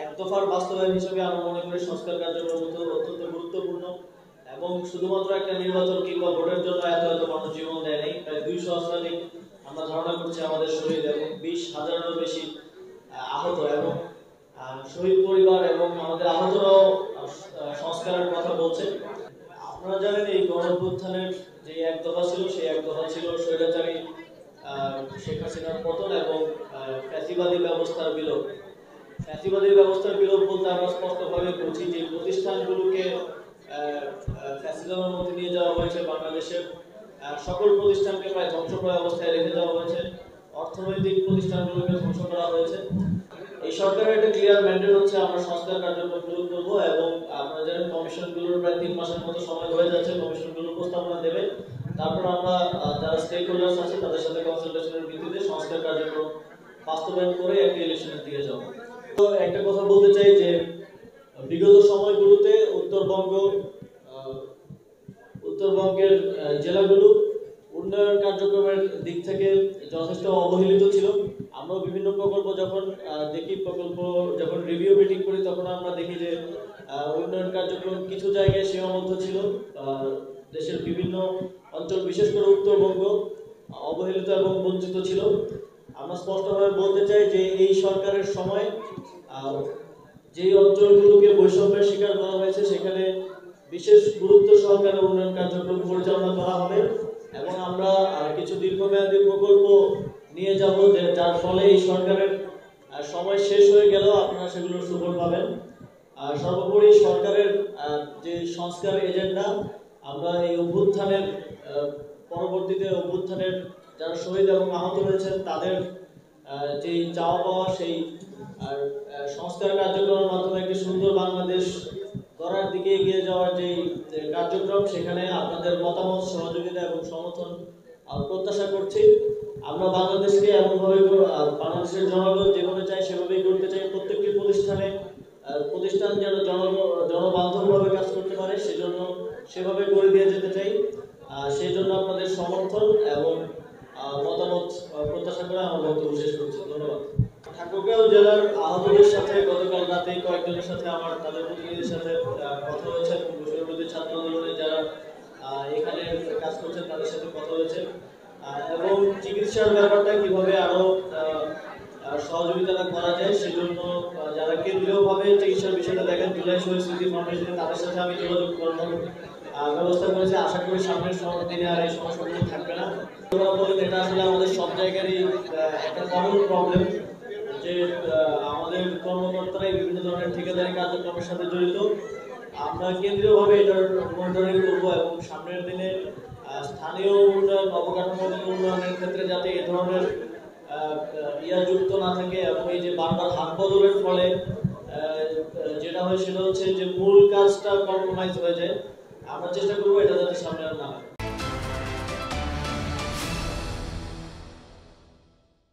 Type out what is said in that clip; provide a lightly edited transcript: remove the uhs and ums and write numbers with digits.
এক দফার বাস্তবায়ন হিসেবে আমরা মনে করি সংস্কার কার্যক্রম অত্যন্ত গুরুত্বপূর্ণ এবং শুধুমাত্র একটা নির্বাচন কিংবা ভোটের জন্য এত এত মানুষ জীবন দেয় নাই। প্রায় 200 শতাধিক আমরা ধারণা করছি আমাদের শহীদ এবং 20,000-এরও বেশি আহত এবং শহীদ পরিবার এবং আমাদের আহতরাও সংস্কারের কথা বলছে। আপনারা জানেন এই গণঅভ্যুত্থানের যে এক দফা ছিল সেই এক দফা ছিল স্বৈরাচারী শেখ হাসিনার পতন এবং ফ্যাসিবাদী ব্যবস্থার বিলোপ। ফ্যাসিবাদী ব্যবস্থার বিলোপ বলতে আমরা স্পষ্টভাবে বুঝি যে প্রতিষ্ঠানগুলোকে ফ্যাসিজমের মধ্যে নিয়ে যাওয়া হয়েছে, বাংলাদেশের সকল প্রতিষ্ঠানকে প্রায় ধ্বংসপ্রায় অবস্থায় রেখে দেওয়া হয়েছে, অর্থনৈতিক প্রতিষ্ঠানগুলোকে ধ্বংস করা হয়েছে। এই সরকারের একটা ক্লিয়ার ম্যান্ডেট হচ্ছে আমরা সংস্কার কার্যক্রম শুরু করবো এবং আপনারা জানেন কমিশনগুলোর প্রায় 3 মাসের মতো সময় হয়ে যাচ্ছে, কমিশনগুলো উপস্থাপনা দেবে। তারপর আমরা যারা স্টেক হোল্ডার্স আছে তাদের সাথে কনসালটেশনের ভিত্তিতে সংস্কার কার্যক্রম বাস্তবায়ন করে একটি ইলেকশনের দিকে যাব। তো একটা কথা বলতে চাই যে বিগত সময়গুলোতে উত্তরবঙ্গের জেলাগুলো উন্নয়ন কার্যক্রমের দিক থেকে যথেষ্ট অবহেলিত ছিল। আমরা বিভিন্ন প্রকল্প যখন দেখি, যখন রিভিউ মিটিং করি তখন আমরা দেখি যে উন্নয়ন কার্যক্রম কিছু জায়গায় সীমাবদ্ধ ছিল। দেশের বিভিন্ন অঞ্চল বিশেষ করে উত্তরবঙ্গ অবহেলিত এবং বঞ্চিত ছিল। আমরা স্পষ্টভাবে বলতে চাই যে এই সরকারের সময় যে অঞ্চলগুলোকে বৈষম্যের শিকার করা হয়েছে সেখানে বিশেষ গুরুত্ব সহকারে উন্নয়ন কার্যক্রম পরিচালনা করা হবে এবং আমরা কিছু দীর্ঘমেয়াদী প্রকল্প নিয়ে যাব যার ফলে এই সরকারের সময় শেষ হয়ে গেল আপনারা সেগুলোর সুফল পাবেন। সর্বোপরি সরকারের যে সংস্কার এজেন্ডা, আমরা এই অভ্যুত্থানের পরবর্তীতে অভ্যুত্থানের যারা শহীদ এবং আহত হয়েছেন তাদের যে চাওয়া পাওয়া সেই সংস্কার কার্যক্রমের মাধ্যমে একটি সুন্দর বাংলাদেশ গড়ার দিকে এগিয়ে যাওয়ার যে কার্যক্রম, সেখানে আপনাদের মতামত, সহযোগিতা এবং সমর্থন প্রত্যাশা করছি। আমরা বাংলাদেশকে এমনভাবে বাংলাদেশের জনগণ যেভাবে চাই সেভাবেই করতে চাই। প্রত্যেকটি প্রতিষ্ঠান যেন জনবান্ধবভাবে কাজ করতে পারে সেভাবে করে দিয়ে যেতে চাই। সেই জন্য আপনাদের সমর্থন এবং মতামত প্রত্যাশা করে আমার বক্তব্য শেষ করছি। ধন্যবাদ। ঠাকুরগাঁও জেলার আহতদের সাথে গতকাল রাতে কয়েকজনের সাথে তাদের প্রতিনিধির সাথে কথা হয়েছে এবং বৈষম্যবিরোধী ছাত্র আন্দোলনে যারা এখানে কাজ করছেন তাদের সাথে কথা হয়েছে এবং চিকিৎসার ব্যাপারটা কিভাবে আরো সহযোগিতা করা যায় সেজন্য যারা কেন্দ্রীয়ভাবে চিকিৎসার বিষয়টা দেখেন জুলাই শহীদ স্মৃতি ফাউন্ডেশন তাদের সাথে আমি যোগাযোগ করার ব্যবস্থা করেছি। আশা করি সামনের দিনে আর এই সমস্যাগুলো থাকবে না। বলেন এটা আসলে আমাদের সব জায়গারই একটা কমন প্রবলেম যে আমাদের কর্মকর্তারাই বিভিন্ন ধরনের ঠিকাদারি কার্যক্রমের সাথে জড়িত। আমরা কেন্দ্রীয়ভাবে এটার মনিটরিং করবো এবং সামনের দিনে স্থানীয় উন্নয়ন, অবকাঠামোগত উন্নয়নের ক্ষেত্রে যাতে এই ধরনের যুক্ত না থাকে এবং এই যে বারবার হাত বদলের ফলে যেটা হয় সেটা হচ্ছে যে মূল কাজটা কম্প্রোমাইজ হয়ে যায়। আমরা চেষ্টা করবো এটা যাতে সামনে আর না হয়।